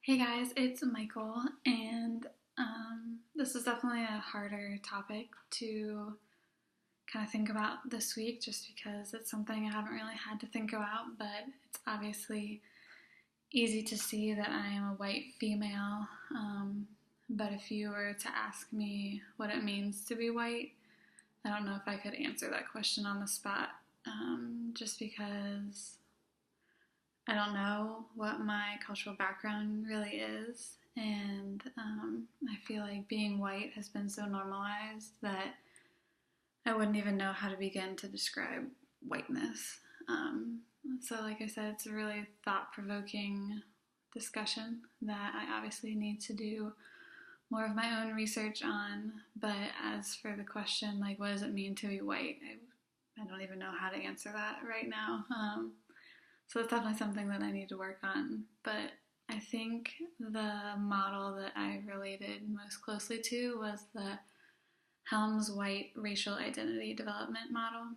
Hey guys, it's Michael, and this is definitely a harder topic to kind of think about this week just because it's something I haven't really had to think about, but it's obviously easy to see that I am a white female. But if you were to ask me what it means to be white, I don't know if I could answer that question on the spot, just because I don't know what my cultural background really is, and I feel like being white has been so normalized that I wouldn't even know how to begin to describe whiteness. So, like I said, it's a really thought provoking discussion that I obviously need to do more of my own research on. But as for the question, like, what does it mean to be white? I don't even know how to answer that right now. So it's definitely something that I need to work on. But I think the model that I related most closely to was the Helms-White racial identity development model.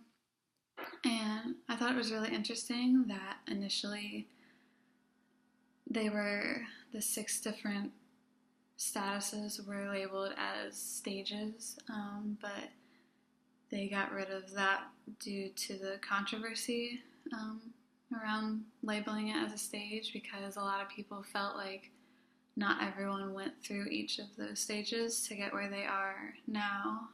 And I thought it was really interesting that initially they were the six different statuses were labeled as stages, but they got rid of that due to the controversy around labeling it as a stage because a lot of people felt like not everyone went through each of those stages to get where they are now.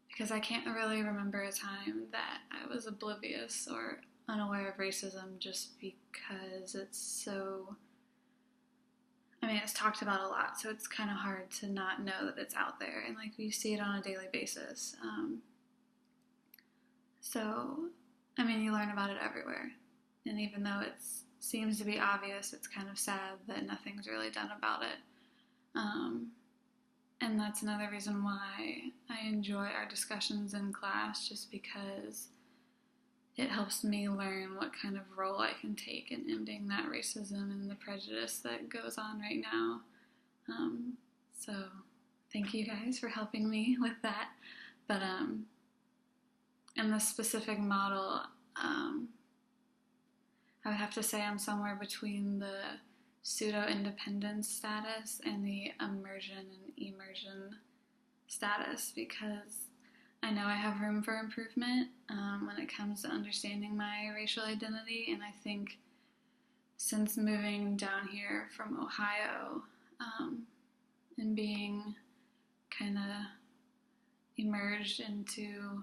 Because I can't really remember a time that I was oblivious or unaware of racism just because it's so. I mean, it's talked about a lot, so it's kind of hard to not know that it's out there, and like we see it on a daily basis. So, I mean, you learn about it everywhere. And even though it seems to be obvious, it's kind of sad that nothing's really done about it. Um, and that's another reason why I enjoy our discussions in class, just because it helps me learn what kind of role I can take in ending that racism and the prejudice that goes on right now. So, thank you guys for helping me with that. But in the specific model, I would have to say I'm somewhere between the pseudo-independence status and the immersion and immersion status because I know I have room for improvement when it comes to understanding my racial identity, and I think since moving down here from Ohio and being kind of emerged into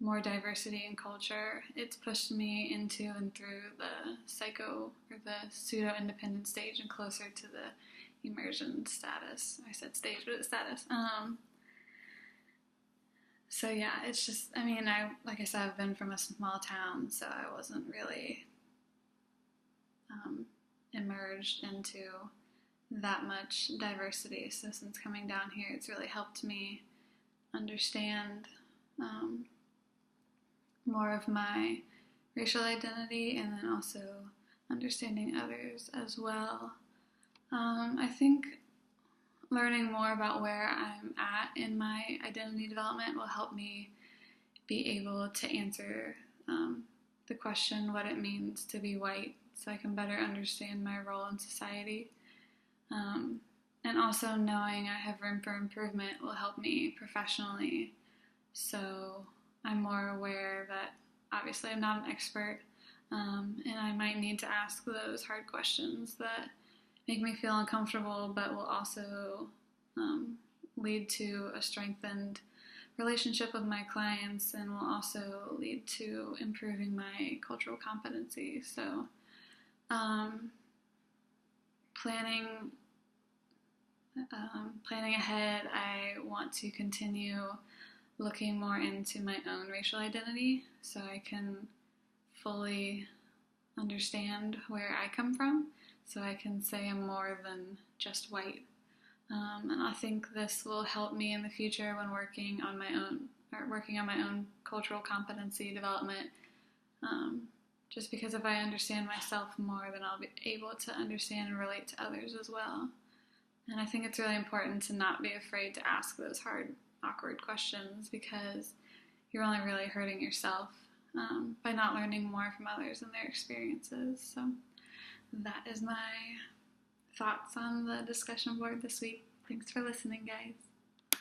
more diversity in culture, it's pushed me into and through the psycho or the pseudo-independent stage and closer to the immersion status. I said stage, but it's status. So yeah, it's just, I mean, like I said, I've been from a small town, so I wasn't really emerged into that much diversity. So since coming down here, it's really helped me understand more of my racial identity and then also understanding others as well. I think learning more about where I'm at in my identity development will help me be able to answer the question what it means to be white so I can better understand my role in society. And also knowing I have room for improvement will help me professionally. So I'm more aware that obviously I'm not an expert, and I might need to ask those hard questions that make me feel uncomfortable but will also lead to a strengthened relationship with my clients and will also lead to improving my cultural competency. So planning planning ahead, I want to continue looking more into my own racial identity so I can fully understand where I come from, so I can say I'm more than just white. And I think this will help me in the future when working on my own cultural competency development. Just because if I understand myself more, then I'll be able to understand and relate to others as well. And I think it's really important to not be afraid to ask those hard, awkward questions because you're only really hurting yourself by not learning more from others and their experiences. So that is my thoughts on the discussion board this week. Thanks for listening, guys.